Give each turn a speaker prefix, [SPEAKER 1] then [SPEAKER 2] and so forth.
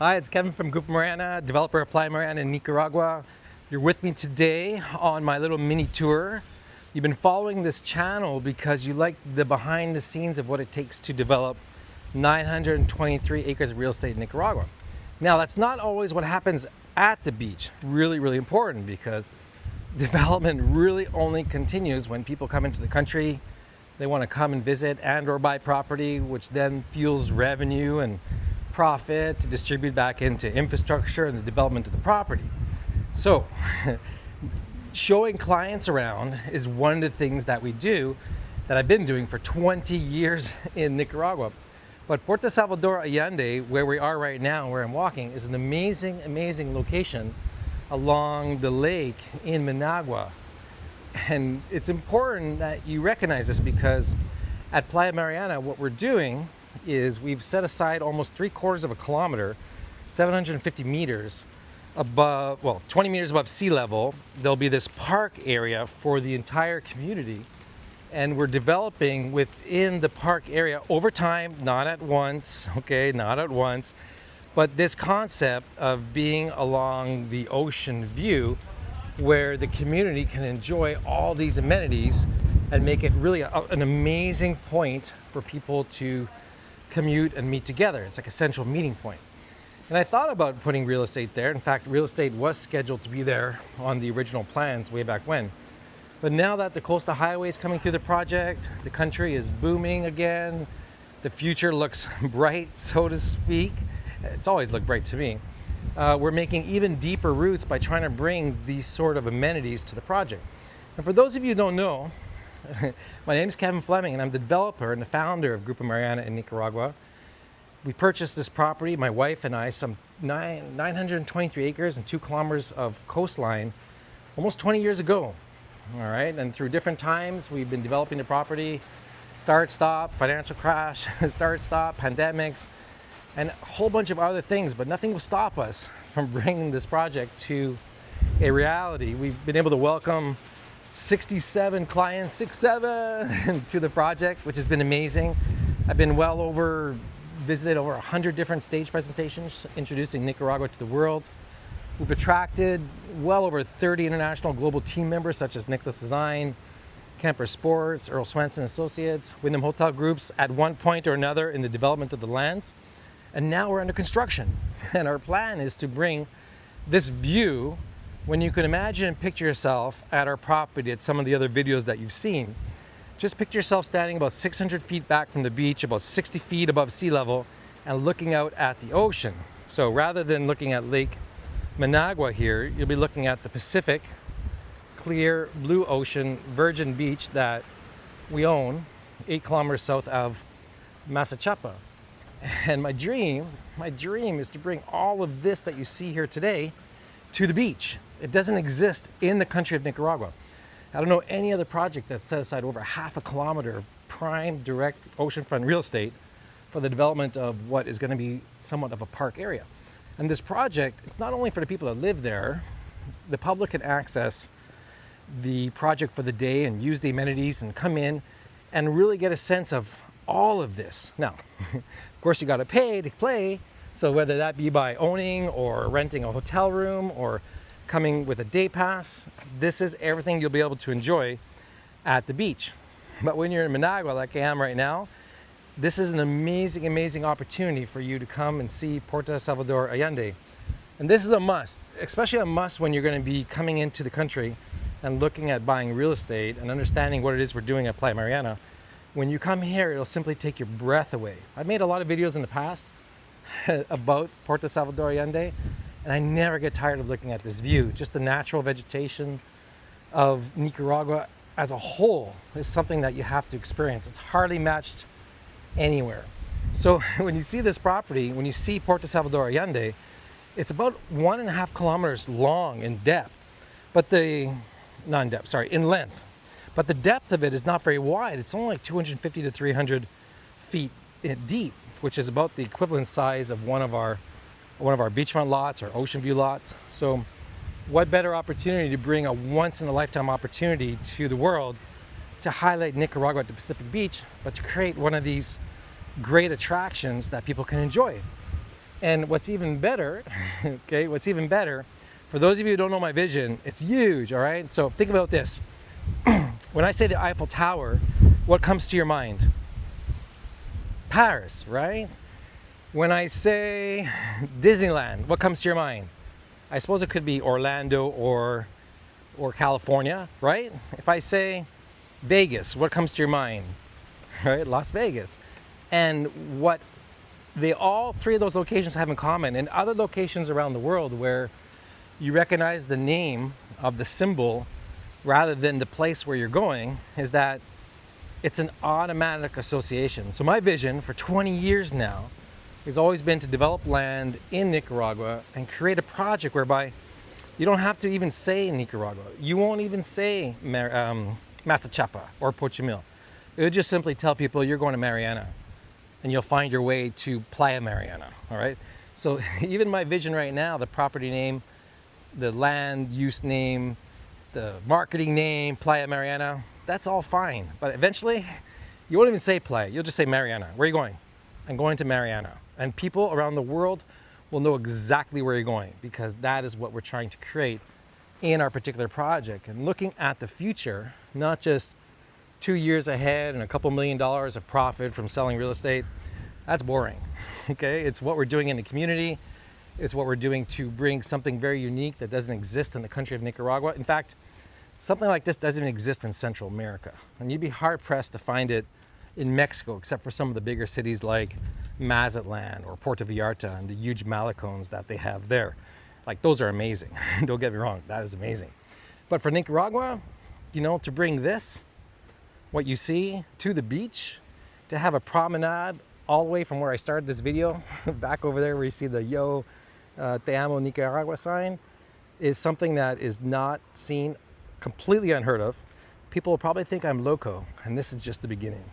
[SPEAKER 1] Hi, it's Kevin from Grupo Mariana, developer of Playa Mariana in Nicaragua. You're with me today on my little mini tour. You've been following this channel because you like the behind the scenes of what it takes to develop 923 acres of real estate in Nicaragua. Now, that's not always what happens at the beach. Really important, because development really only continues when people come into the country. They want to come and visit and or buy property, which then fuels revenue and profit to distribute back into infrastructure and the development of the property. So showing clients around is one of the things that we do, that I've been doing for 20 years in Nicaragua. But Puerto Salvador Allende, where we are right now, where I'm walking, is an amazing location along the lake in Managua. And it's important that you recognize this, because at Playa Mariana, what we're doing is we've set aside almost 3/4 of a kilometer, 750 meters above, 20 meters above sea level. There'll be this park area for the entire community. And we're developing within the park area over time, not at once, okay, not at once, but this concept of being along the ocean view, where the community can enjoy all these amenities and make it really an amazing point for people to commute and meet together. It's like a central meeting point. And I thought about putting real estate there. In fact, real estate was scheduled to be there on the original plans way back when. But now that the coastal highway is coming through the project, the country is booming again, the future looks bright, so to speak. It's always looked bright to me. We're making even deeper roots by trying to bring these sort of amenities to the project. And for those of you who don't know, my name is Kevin Fleming, and I'm the developer and the founder of Grupo Mariana in Nicaragua. We purchased this property, my wife and I, some 923 acres and 2 kilometers of coastline almost 20 years ago. All right, and through different times, we've been developing the property, start, stop, financial crash, start, stop, pandemics, and a whole bunch of other things, but nothing will stop us from bringing this project to a reality. We've been able to welcome 67 clients, 67 to the project, which has been amazing. I've been visited over 100 different stage presentations introducing Nicaragua to the world. We've attracted well over 30 international global team members, such as Nicholas Design, Kemper Sports, Earl Swenson Associates, Wyndham Hotel Groups at one point or another in the development of the lands. And now we're under construction. And our plan is to bring this view, when you can imagine and picture yourself at our property at some of the other videos that you've seen. Just picture yourself standing about 600 feet back from the beach, about 60 feet above sea level, and looking out at the ocean. So rather than looking at Lake Managua here, you'll be looking at the Pacific, clear blue ocean, virgin beach that we own 8 kilometers south of Masachapa. And my dream is to bring all of this that you see here today to the beach. It doesn't exist in the country of Nicaragua. I don't know any other project that's set aside over half a kilometer of prime direct oceanfront real estate for the development of what is going to be somewhat of a park area. And this project, it's not only for the people that live there. The public can access the project for the day and use the amenities and come in and really get a sense of all of this. Now, of course, you got to pay to play. So whether that be by owning or renting a hotel room or coming with a day pass, this is everything you'll be able to enjoy at the beach. But when you're in Managua, like I am right now, this is an amazing opportunity for you to come and see Puerto Salvador Allende. And this is a must, especially a must when you're going to be coming into the country and looking at buying real estate and understanding what it is we're doing at Playa Mariana. When you come here, it'll simply take your breath away. I've made a lot of videos in the past about Puerto Salvador Allende, and I never get tired of looking at this view. Just the natural vegetation of Nicaragua as a whole is something that you have to experience. It's hardly matched anywhere. So when you see this property, when you see Puerto Salvador Allende, it's about 1.5 kilometers long in depth, but in length. But the depth of it is not very wide. It's only like 250 to 300 feet deep, which is about the equivalent size of one of our beachfront lots or ocean view lots. So what better opportunity to bring a once in a lifetime opportunity to the world to highlight Nicaragua at the Pacific Beach, but to create one of these great attractions that people can enjoy. And what's even better, okay, what's even better, for those of you who don't know my vision, it's huge, all right? So think about this. When I say the Eiffel Tower, what comes to your mind? Paris, right? When I say Disneyland, what comes to your mind? I suppose it could be Orlando or California, right? If I say Vegas, what comes to your mind? Right? Las Vegas. And what all three of those locations have in common, and other locations around the world where you recognize the name of the symbol rather than the place where you're going, is that it's an automatic association. So my vision for 20 years now has always been to develop land in Nicaragua and create a project whereby you don't have to even say Nicaragua. You won't even say Masachapa or Pochimil. It would just simply tell people you're going to Mariana and you'll find your way to Playa Mariana, all right? So even my vision right now, the property name, the land use name, the marketing name, Playa Mariana, that's all fine. But eventually, you won't even say Playa, you'll just say Mariana. Where are you going? I'm going to Mariana. And people around the world will know exactly where you're going, because that is what we're trying to create in our particular project. And looking at the future, not just 2 years ahead and a couple $1 million of profit from selling real estate, that's boring, okay? It's what we're doing in the community. It's what we're doing to bring something very unique that doesn't exist in the country of Nicaragua. In fact, something like this doesn't even exist in Central America. And you'd be hard pressed to find it in Mexico, except for some of the bigger cities like Mazatlan or Puerto Vallarta and the huge malecones that they have there. Like, those are amazing. Don't get me wrong, that is amazing. But for Nicaragua, you know, to bring this, what you see, to the beach, to have a promenade all the way from where I started this video, back over there where you see the Yo Te Amo Nicaragua sign, is something that is not seen, completely unheard of. People will probably think I'm loco, and this is just the beginning.